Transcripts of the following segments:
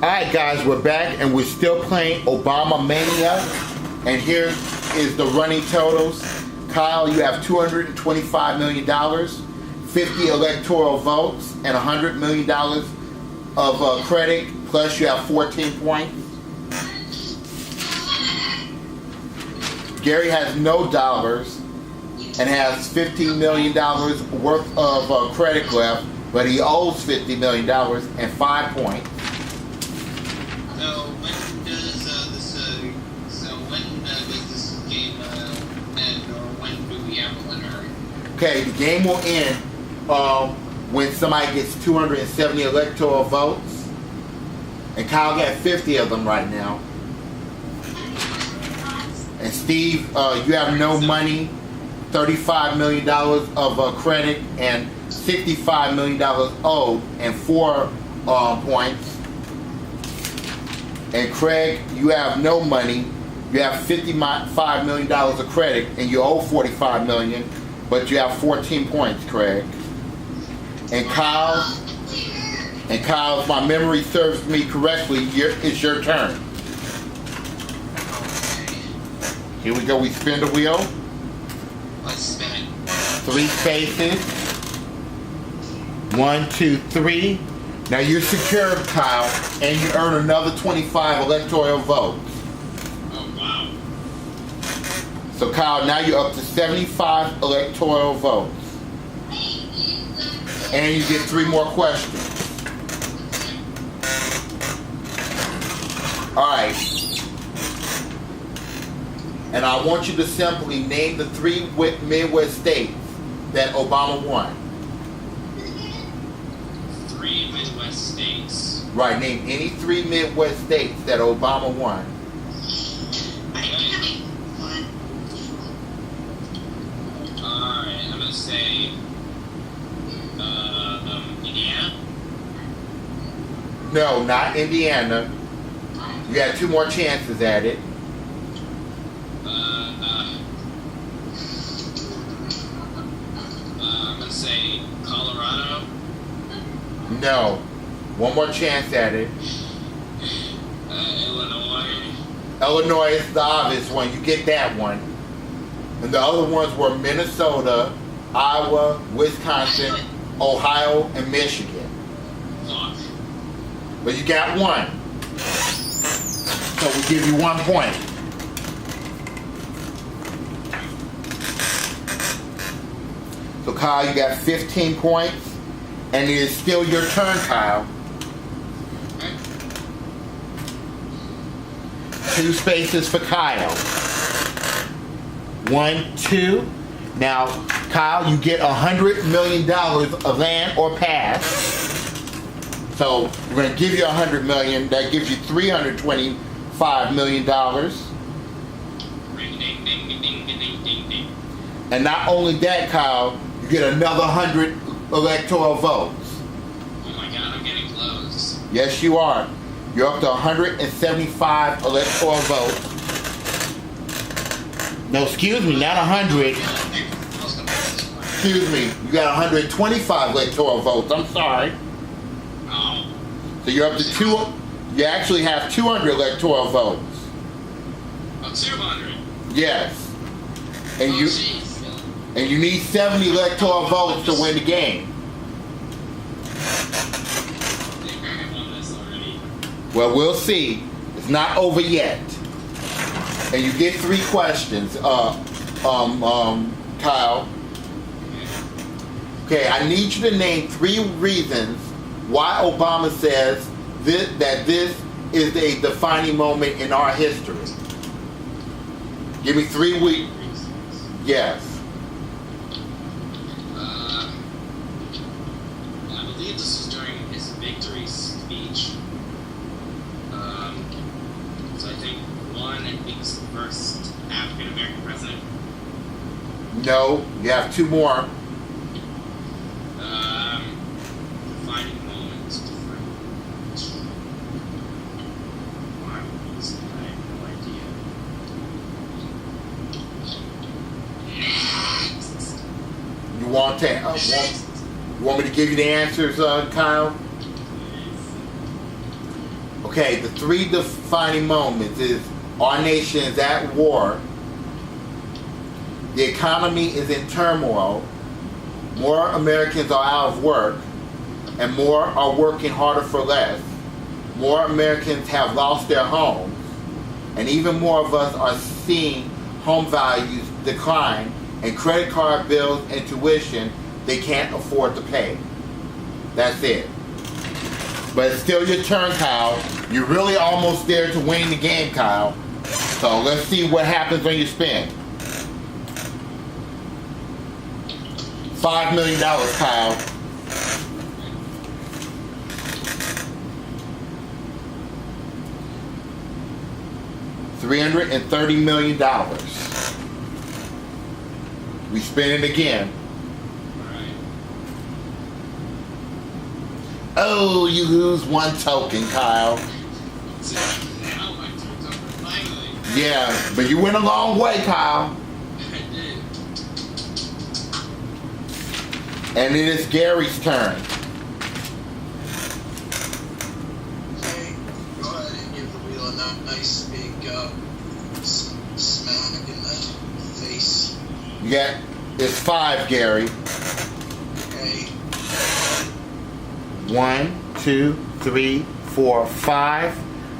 Alright guys, we're back and we're still playing Obama Mania. And here is the running totals. Kyle, you have $225 million, 50 electoral votes, and $100 million of credit, plus you have 14 points. Gary has no dollars and has $15 million worth of credit left, but he owes $50 million and 5 points. So when does this game end, or when do we have a winner? Okay, the game will end when somebody gets 270 electoral votes, and Kyle got 50 of them right now. And Steve, you have no money, $35 million of credit, and $65 million owed, and 4 points. And Craig, you have no money. You have $55 million of credit, and you owe $45 million, but you have 14 points, Craig. And Kyle, if my memory serves me correctly, it's your turn. Here we go. We spin the wheel. Let's spin it. 3 spaces. 1, 2, 3. Now you're secure, Kyle, and you earn another 25 electoral votes. Oh, wow. So Kyle, now you're up to 75 electoral votes. And you get 3 more questions. Alright. And I want you to simply name the 3 Midwest states that Obama won. 3 Midwest states. Right, name any 3 Midwest states that Obama won. Alright, I'm gonna say Indiana? No, not Indiana. You had 2 more chances at it. I'm gonna say Colorado. No. 1 more chance at it. Illinois. Illinois is the obvious one. You get that one. And the other ones were Minnesota, Iowa, Wisconsin, Ohio, and Michigan. Fuck. But you got 1. So we give you 1 point. So Kyle, you got 15 points. And it is still your turn, Kyle. 2 spaces for Kyle. 1, 2. Now, Kyle, you get $100 million of land or pass. So we're going to give you $100 million. That gives you $325 million. Ring, ding, ding, ding, ding, ding, ding, ding. And not only that, Kyle, you get another 100 electoral votes. Oh my god, I'm getting close. Yes, you are. You're up to 175 electoral votes. No, excuse me, not 100. Excuse me, you got 125 electoral votes. I'm sorry. Oh. So you're up to 2. You actually have 200 electoral votes. Oh, 200. Yes. And you need 70 electoral votes to win the game. Well, we'll see. It's not over yet. And you get 3 questions, Kyle. Okay, I need you to name 3 reasons why Obama says that this is a defining moment in our history. Give me 3 weeks. Yes. I believe this was during his victory speech. So I think 1, he's the first African American president. No, you have 2 more. Defining moment. Why would he say that? I have no idea. You want to? You want me to give you the answers, Kyle? Okay, the three defining moments is our nation is at war, the economy is in turmoil, more Americans are out of work, and more are working harder for less. More Americans have lost their homes, and even more of us are seeing home values decline and credit card bills and tuition they can't afford to pay. That's it. But it's still your turn, Kyle. You're really almost there to winning the game, Kyle. So let's see what happens when you spin. $5 million, Kyle. $330 million. We spin it again. Oh, you lose one token, Kyle. Yeah, but you went a long way, Kyle. I did. And it is Gary's turn. Okay, go ahead and give the wheel a nice big smack in the face. You got, it's 5, Gary. Okay. 1, 2, 3, 4, 5.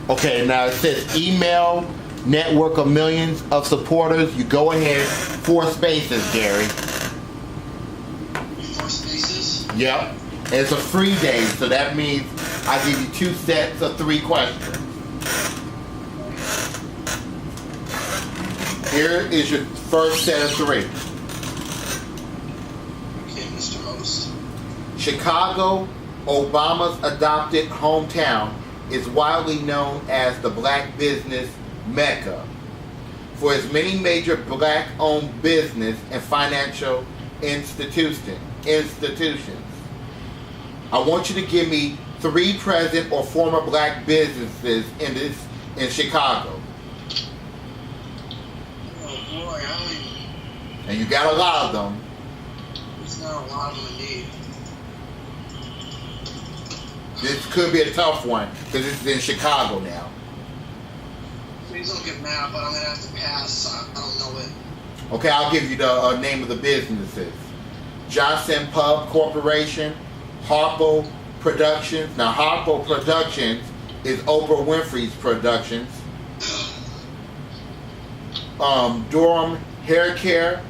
Okay, now it says email network of millions of supporters. You go ahead, 4 spaces, Gary. 4 spaces? Yep. And it's a free day, so that means I give you 2 sets of 3 questions. Here is your first set of 3. Okay, Mr. Host. Chicago, Obama's adopted hometown, is widely known as the black business Mecca for its many major black-owned business and financial institutions. I want you to give me 3 present or former black businesses in Chicago. Oh boy, I don't even... And you got a lot of them. There's not a lot of them indeed. This could be a tough one because it's in Chicago now. Please don't get mad, but I'm going to have to pass. I don't know it. Okay, I'll give you the name of the businesses. Johnson Pub Corporation, Harpo Productions. Now, Harpo Productions is Oprah Winfrey's Productions. Durham Hair Care,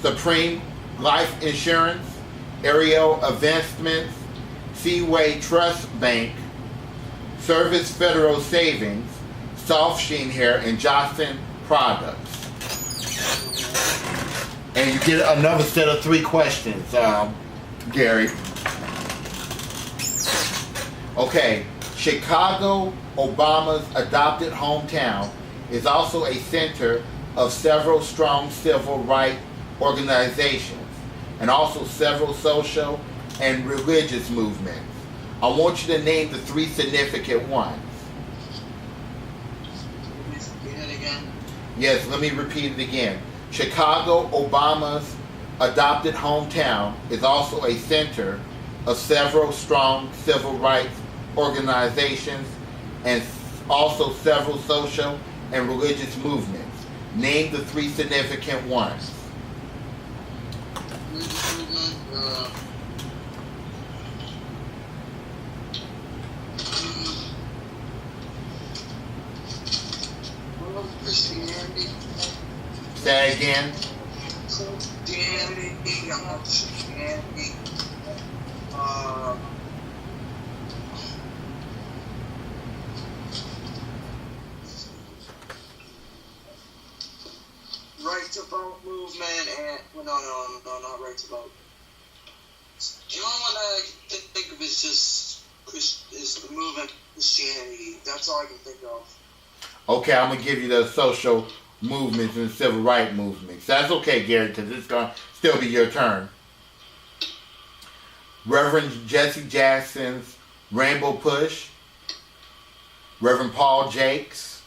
Supreme Life Insurance, Ariel Investments, Seaway Trust Bank, Service Federal Savings, Soft Sheen Hair, and Johnson Products. And you get another set of 3 questions, Gary. Okay, Chicago, Obama's adopted hometown, is also a center of several strong civil rights organizations and also several social and religious movements. I want you to name the 3 significant ones. Repeat it again. Yes, let me repeat it again. Chicago, Obama's adopted hometown, is also a center of several strong civil rights organizations and also several social and religious movements. Name the 3 significant ones. Religious movement, Christianity. Say again. Christianity. Right to vote movement and no, not right to vote. The only one that I can think of is just is the movement Christianity. That's all I can think of. Okay, I'm gonna give you the social movements and civil rights movements. That's okay, Gary, because it's gonna still be your turn. Reverend Jesse Jackson's Rainbow Push, Reverend Paul Jakes,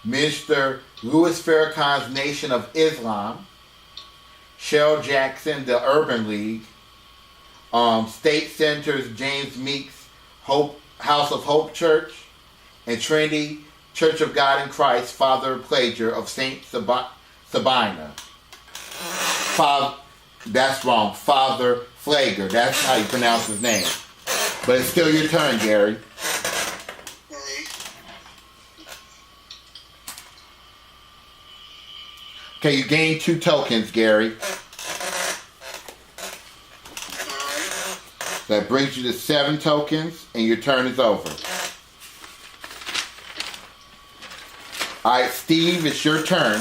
Mr. Louis Farrakhan's Nation of Islam, Shell Jackson, the Urban League, State Senator's James Meeks House of Hope Church, and Trinity Church of God in Christ, Father Plager of Saint Sabina. That's wrong. Father Flager. That's how you pronounce his name. But it's still your turn, Gary. Okay, you gain 2 tokens, Gary. That brings you to 7 tokens, and your turn is over. Alright, Steve, it's your turn.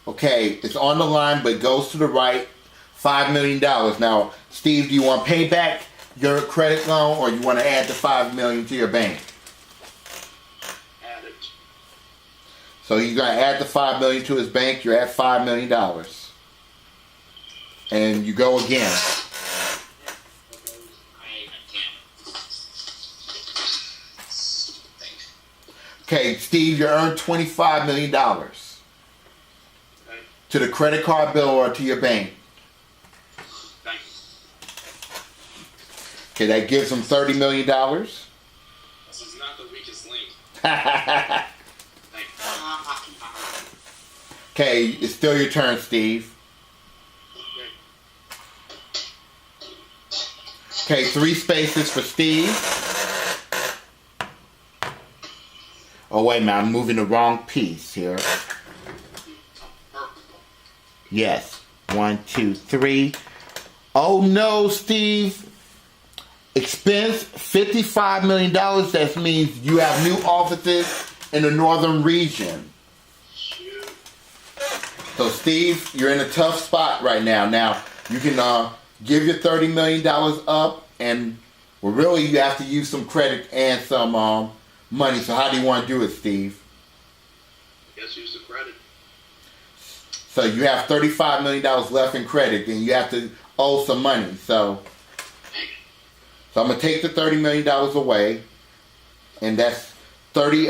Okay, it's on the line, but it goes to the right. $5 million. Now, Steve, do you want to pay back your credit loan, or you want to add the $5 million to your bank? Add it. So you're going to add the $5 million to his bank. You're at $5 million. And you go again. Okay, Steve, you earned $25 million. To the credit card bill or to your bank. Thank Okay, you. that gives them $30 million. This is not the weakest link. Thank Okay, it's still your turn, Steve. Okay, 3 spaces for Steve. Oh, wait a minute, I'm moving the wrong piece here. Yes. 1, 2, 3. Oh no, Steve. Expense $55 million. That means you have new offices in the northern region. So Steve, you're in a tough spot right now. Now, you can give your $30 million up, and well, really you have to use some credit and some money. So how do you want to do it, Steve? I guess use the credit. So you have $35 million left in credit, and you have to owe some money. So I'm gonna take the $30 million away, and that's 30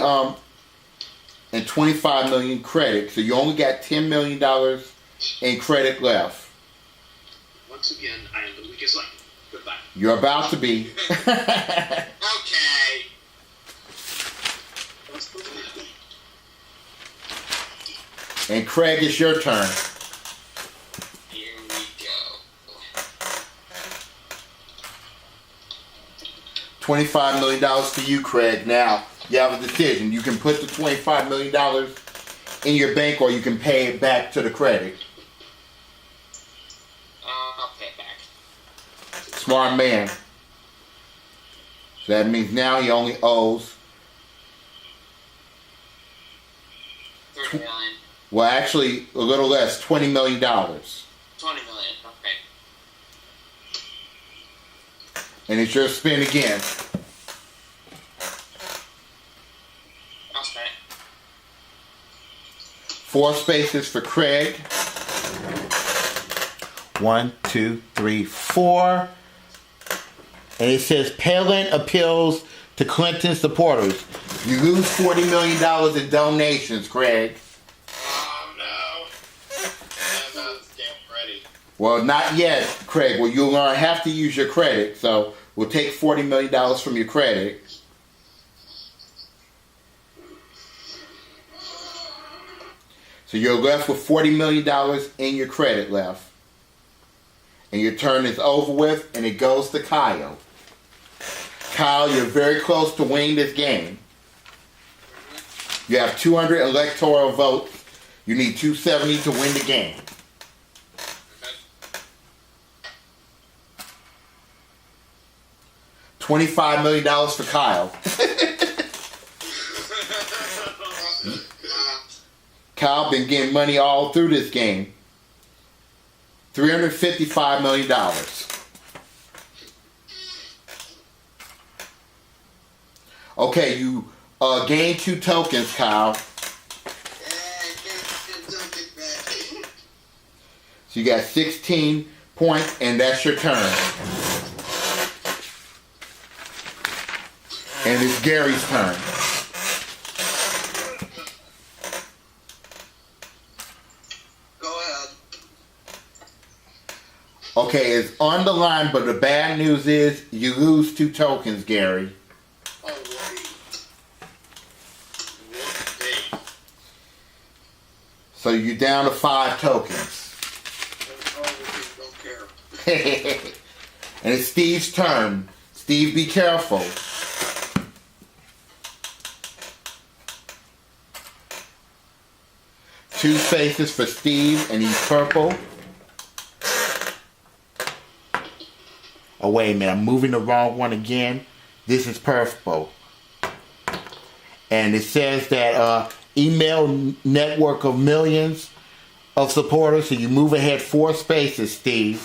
and $25 million credit. So you only got $10 million in credit left. Once again, I am the weakest link. Goodbye. You're about to be. Okay. And Craig, it's your turn. Here we go. $25 million for you, Craig. Now, you have a decision. You can put the $25 million in your bank, or you can pay it back to the credit. I'll pay it back. Smart man. So that means now he only owes... 30 million. Well, actually, a little less, $20 million. 20 million, okay. And it's your spin again. I'll spend it. 4 spaces for Craig. 1, 2, 3, 4. And it says Palin appeals to Clinton supporters. You lose $40 million in donations, Craig. Oh no. I'm not damn ready. Well, not yet, Craig. Well, you'll have to use your credit, so we'll take $40 million from your credit. So you're left with $40 million in your credit left. And your turn is over with, and it goes to Kyle. Kyle, you're very close to winning this game. You have 200 electoral votes. You need 270 to win the game. $25 million for Kyle. Kyle been getting money all through this game. $355 million. Okay, you gain 2 tokens, Kyle. So you got 16 points, and that's your turn. And it's Gary's turn. Okay, it's on the line, but the bad news is you lose 2 tokens, Gary. So you're down to 5 tokens. Don't care. And it's Steve's turn. Steve, be careful. Two faces for Steve, and he's purple. Oh, wait a minute. I'm moving the wrong one again. This is purple. And it says that email network of millions of supporters. So you move ahead 4 spaces, Steve.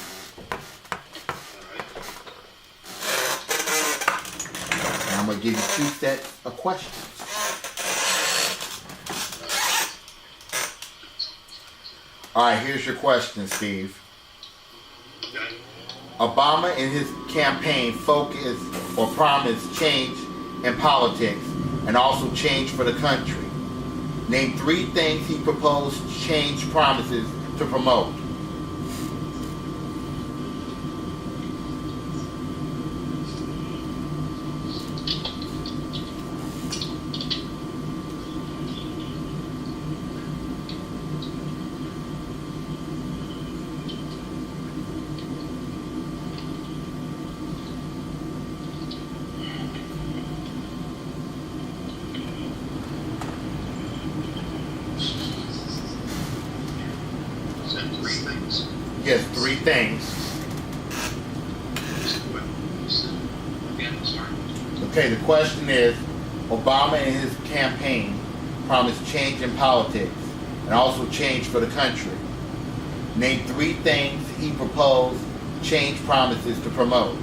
And I'm going to give you 2 sets of questions. All right, here's your question, Steve. Obama in his campaign focused or promised change in politics and also change for the country. Name 3 things he proposed change promises to promote. Yes, 3 things. Okay, the question is, Obama in his campaign promised change in politics and also change for the country. Name 3 things he proposed change promises to promote.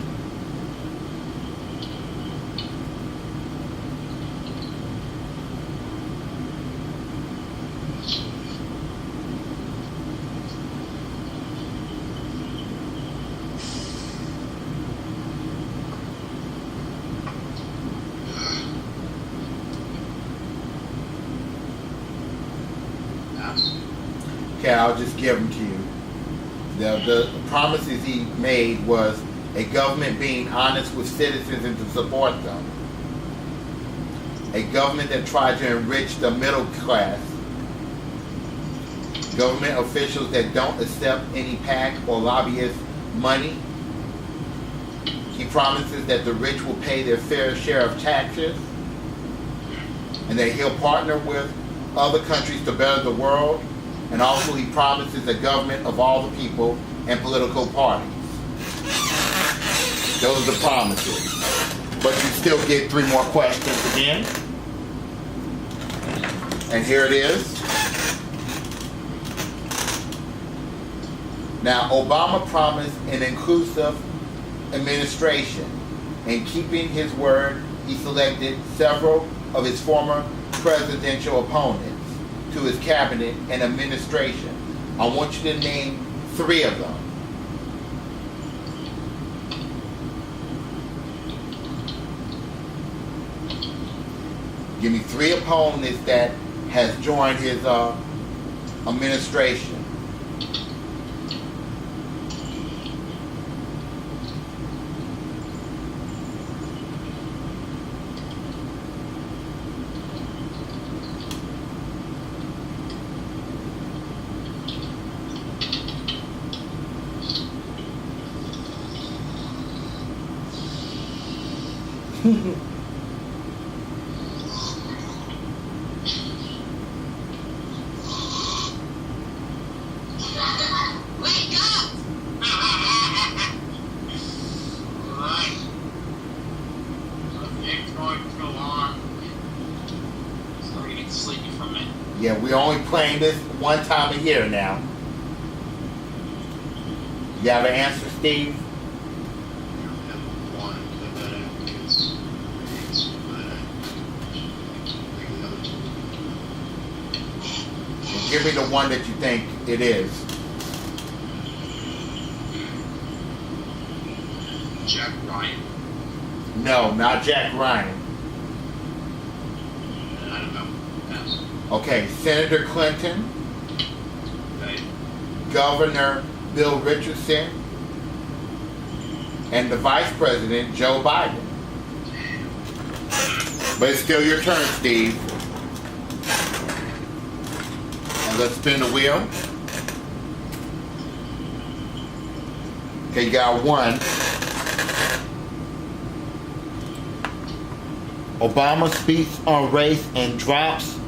Okay, I'll just give them to you. The promises he made was a government being honest with citizens and to support them. A government that tried to enrich the middle class. Government officials that don't accept any PAC or lobbyist money. He promises that the rich will pay their fair share of taxes. And that he'll partner with other countries to better the world. And also he promises a government of all the people and political parties. Those are the promises. But you still get 3 more questions again. And here it is. Now, Obama promised an inclusive administration. In keeping his word, he selected several of his former presidential opponents to his cabinet and administration. I want you to name 3 of them. Give me 3 opponents that has joined his administration. Yeah, we're only playing this 1 time a year now. You have an answer, Steve? Well, give me the one that you think it is. Jack Ryan. No, not Jack Ryan. I don't know. Pass. Okay, Senator Clinton, Okay. Governor Bill Richardson, and the Vice President, Joe Biden. But it's still your turn, Steve. And let's spin the wheel. Okay, you got one. Obama speaks on race and drops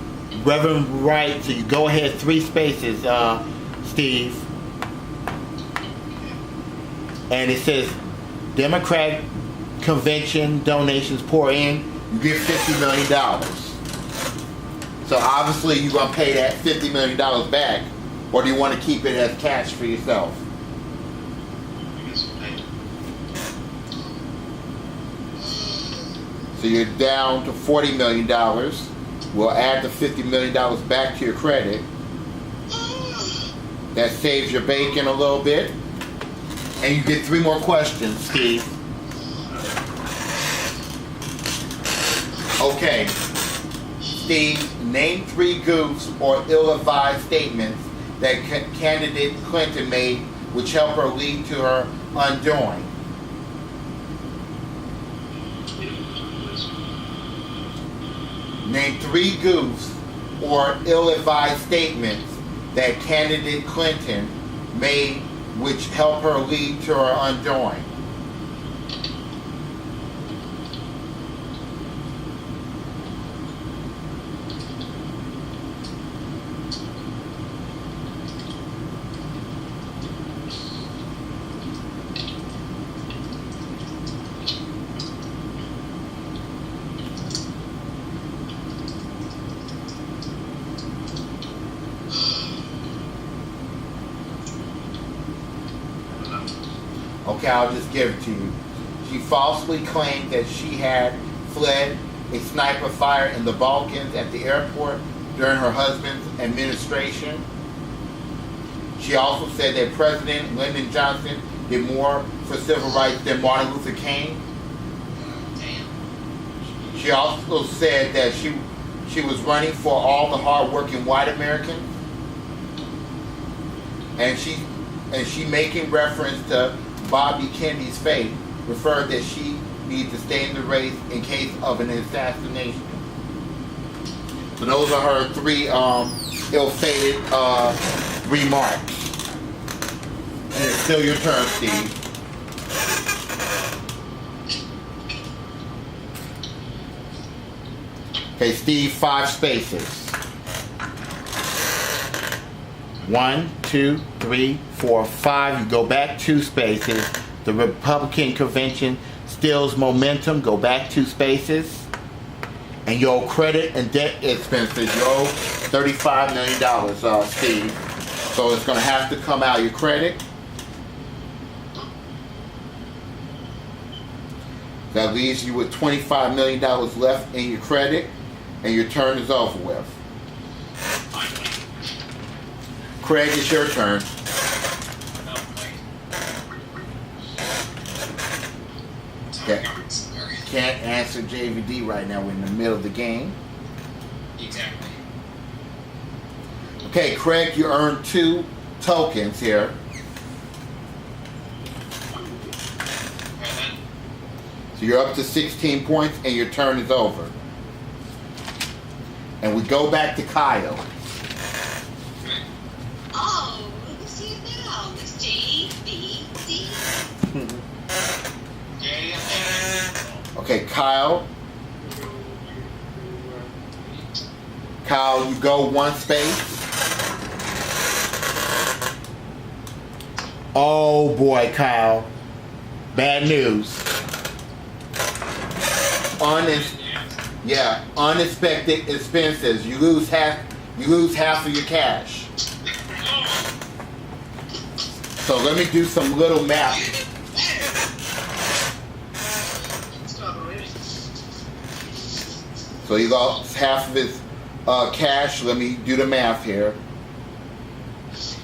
Reverend Wright. So you go ahead 3 spaces, Steve. And it says Democrat convention donations pour in. You get $50 million. So obviously you're going to pay that $50 million back, or do you want to keep it as cash for yourself? So you're down to $40 million. We'll add the $50 million back to your credit. That saves your bacon a little bit. And you get 3 more questions, Steve. Okay. Steve, name 3 goofs or ill-advised statements that candidate Clinton made which helped her lead to her undoing. Name 3 goofs or ill-advised statements that candidate Clinton made which helped her lead to her undoing. Okay, I'll just give it to you. She falsely claimed that she had fled a sniper fire in the Balkans at the airport during her husband's administration. She also said that President Lyndon Johnson did more for civil rights than Martin Luther King. She also said that she was running for all the hard-working white Americans. And she making reference to Bobby Kennedy's fate, referred that she needs to stay in the race in case of an assassination. So those are her 3 ill-fated remarks. And it's still your turn, Steve. Okay, Steve, 5 spaces. 1, 2, 3, 4, 5. You go back 2 spaces. The Republican convention steals momentum. Go back 2 spaces. And your credit and debt expenses, you owe $35 million, Steve. So it's going to have to come out of your credit. That leaves you with $25 million left in your credit. And your turn is over with. Craig, it's your turn. Okay. Can't answer JVD right now. We're in the middle of the game. Exactly. Okay, Craig, you earned 2 tokens here. So you're up to 16 points and your turn is over. And we go back to Kyle. Oh, look at you now, Miss JVD. Okay, Kyle. Kyle, you go 1 space. Oh boy, Kyle. Bad news. Unexpected expenses. You lose half of your cash. So let me do some little math. So you lost half of his cash. Let me do the math here. See,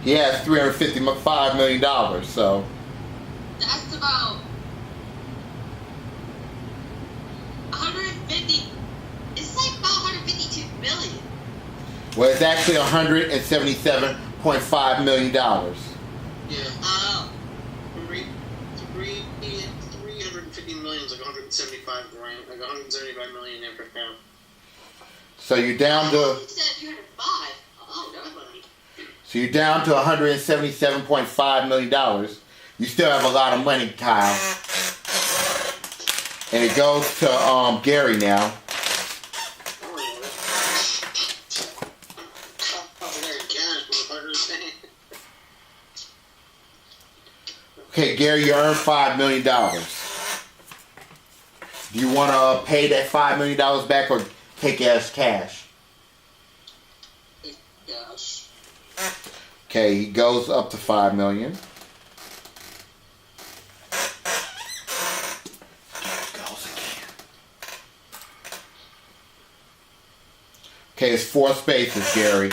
he has $355 million. So that's about 150. It's like about 152 million. well, it's actually $177.5 million. Yeah. Oh. 15 million is like 175 grand, like 175 million every pound. So you're down to. You said 205. Oh, definitely. So you're down to $177.5 million. You still have a lot of money, Kyle. And it goes to Gary now. Okay, Gary, you earned $5 million. Do you want to pay that $5 million back or take it as cash? Yes. Okay, he goes up to $5 million. Okay, it's 4 spaces, Gary.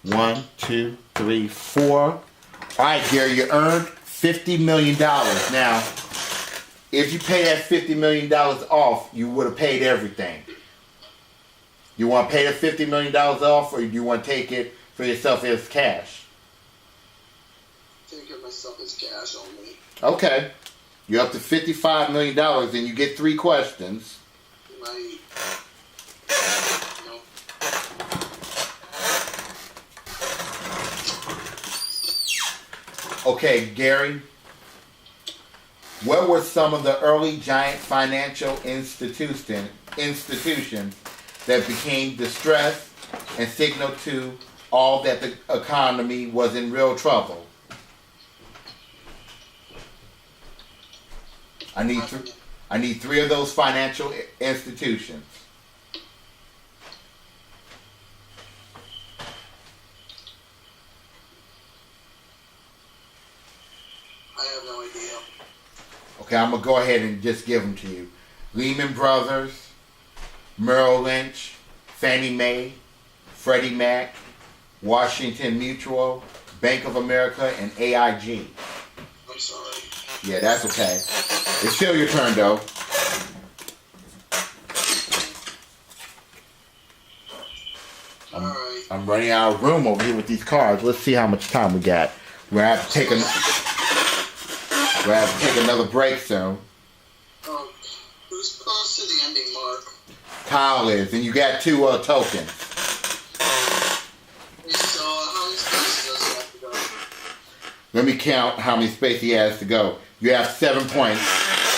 1, 2, 3, 4. All right, Gary, you earned $50 million. Now, if you pay that $50 million off, you would have paid everything. You want to pay the $50 million off, or do you want to take it for yourself as cash? Take it myself as cash only. Okay. You're up to $55 million, and you get 3 questions. Right. No. Okay, Gary. What were some of the early giant financial institutions that became distressed and signaled to all that the economy was in real trouble? I need 3 of those financial institutions. I have no idea. Okay, I'm going to go ahead and just give them to you. Lehman Brothers, Merrill Lynch, Fannie Mae, Freddie Mac, Washington Mutual, Bank of America, and AIG. I'm sorry. Yeah, that's okay. It's still your turn, though. Alright. I'm running out of room over here with these cards. Let's see how much time we got. We're going to have to take another break soon. Who's close to the ending mark? Kyle is, and you got 2 tokens. So, how many spaces does he have to go? Let me count how many spaces he has to go. You have 7 points.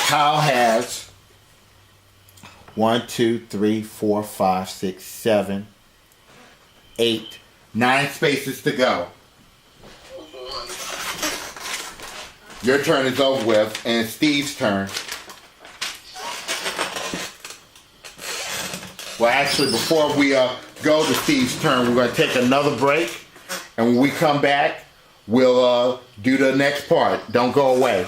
Kyle has 1, 2, 3, 4, 5, 6, 7, 8, 9 spaces to go. Oh boy. Your turn is over with, and it's Steve's turn. Well, actually, before we go to Steve's turn, we're going to take another break. And when we come back, we'll do the next part. Don't go away.